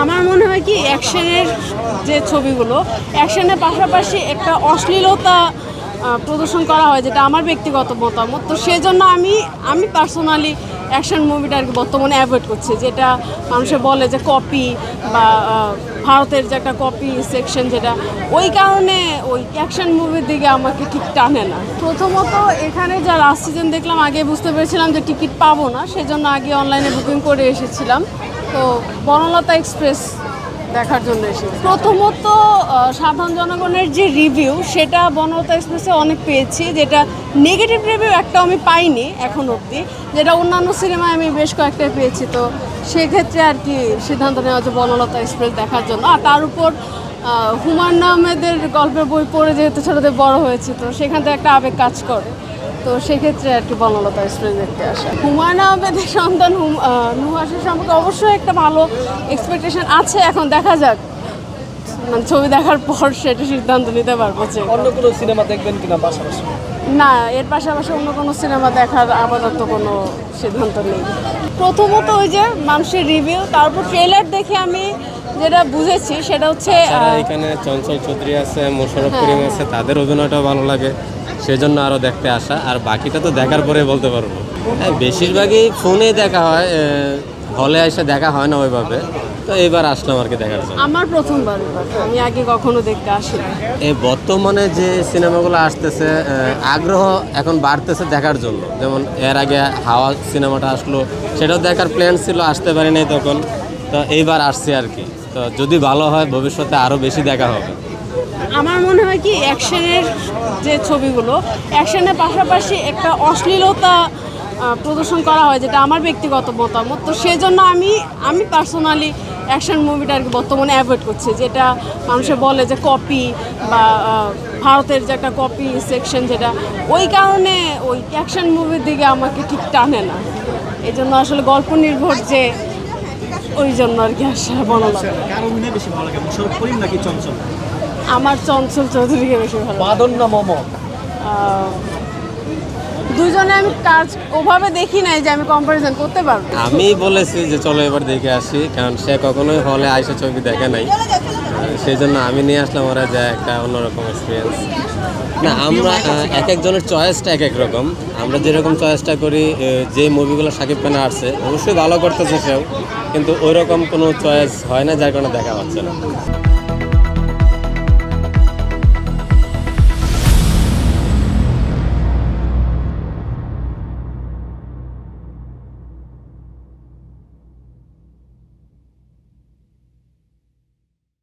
আমার মনে হয় কি অ্যাকশনের যে ছবিগুলো অ্যাকশনের পাশাপাশি একটা অশ্লীলতা প্রদর্শন করা হয়, যেটা আমার ব্যক্তিগত মতামত। তো সেই জন্য আমি পার্সোনালি অ্যাকশন মুভিটা আর কি বর্তমানে অ্যাভয়েড করছি, যেটা মানুষে বলে যে কপি বা ভারতের যে একটা কপি সেকশন, যেটা ওই কারণে ওই অ্যাকশন মুভির দিকে আমাকে ঠিক টানে না। প্রথমত এখানে যা লাস্ট সিজন দেখলাম, আগে বুঝতে পেরেছিলাম যে টিকিট পাবো না, সেজন্য আগে অনলাইনে বুকিং করে এসেছিলাম। তো বনলতা এক্সপ্রেস দেখার জন্য এসেছি। প্রথমত সাধারণ জনগণের যে রিভিউ, সেটা বনলতা এক্সপ্রেসে অনেক পেয়েছি, যেটা নেগেটিভ রিভিউ একটাও আমি পাইনি এখন অবধি, যেটা অন্যান্য সিনেমায় আমি বেশ কয়েকটাই পেয়েছি। তো সেক্ষেত্রে আর কি সিদ্ধান্ত নেওয়া যে বনলতা এক্সপ্রেস দেখার জন্য। আর তার উপর হুমায়ুন আহমেদের গল্পের বই পড়ে যেহেতু ছোটোদের বড় হয়েছে, তো সেখান থেকে একটা আবেগ কাজ করে। তো সেক্ষেত্রে আর কি বনলতা এক্সপ্রেস দেখতে আসা। হুমায়ুন আহমেদের সন্তান নুহাসের সম্পর্কে অবশ্যই একটা ভালো এক্সপেকটেশন আছে। এখন দেখা যাক, মানে ছবি দেখার পর সেটা সিদ্ধান্ত নিতে পারবো যে অন্য কোনো সিনেমা দেখবেন কিনা পাশাপাশি। না, এর পাশাপাশি অন্য কোনো সিনেমা দেখার আপাতত কোনো সিদ্ধান্ত নেই। প্রথমত ওই যে মানুষের রিভিউ, তারপর ট্রেলার দেখে আমি যেটা বুঝেছি সেটা হচ্ছে এখানে চঞ্চল চৌধুরী আছে, মোশাররফ করিম আছে, তাদের অভিনয়টাও ভালো লাগে, সেজন্য আরও দেখতে আসা। আর বাকিটা তো দেখার পরে বলতে পারবো। বেশিরভাগই ফোনে দেখা হয়, হলে এসে দেখা হয় না ওইভাবে। তো এবার আসলাম আর কি দেখার জন্য। আমার প্রথমবার, আমি আগে কখনো দেখতে আসিনি। এই বর্তমানে যে সিনেমাগুলো আসতেছে, আগ্রহ এখন বাড়তেছে দেখার জন্য। যেমন এর আগে হাওয়া সিনেমাটা আসলো, সেটাও দেখার প্ল্যান ছিল, আসতে পারি নাই তখন। তো এইবার আসছে আর কি। তো যদি ভালো হয় ভবিষ্যতে আরও বেশি দেখা হবে। আমার মনে হয় কি অ্যাকশনের যে ছবিগুলো অ্যাকশনের পাশাপাশি একটা অশ্লীলতা প্রদর্শন করা হয়, যেটা আমার ব্যক্তিগত মতামত। তো সেই জন্য আমি পার্সোনালি অ্যাকশন মুভিটা আর কি বর্তমানে অ্যাভয়েড করছি, যেটা মানুষে বলে যে কপি বা ভারতের যে একটা কপি সেকশন, যেটা ওই কারণে ওই অ্যাকশন মুভির দিকে আমাকে ঠিক টানে না। এই জন্য আসলে গল্প নির্ভর যে, ওই জন্য আর কি আসা বনলতা। আমার চঞ্চল চৌধুরীকে বেশি ভালো। বাদন না মম? দুজনে আমি কাজ ওভাবে দেখি নাই যে আমি কম্পারিজন করতে পারবো। আমি বলেছি যে চলো এবার দেখে আসি, কারণ সে কখনোই হলে আইসা ছবি দেখে নাই, সেই জন্য আমি নিয়ে আসলাম। ওরা যা একটা অন্যরকম এক্সপিরিয়েন্স। না, আমরা এক একজনের চয়েসটা এক এক রকম। আমরা যেরকম চয়েসটা করি, যে মুভিগুলো শাকিব খান আসছে অবশ্যই ভালো করতেছে সেও, কিন্তু ওই রকম কোনো চয়েস হয় না, যার কারণে দেখা হচ্ছে না।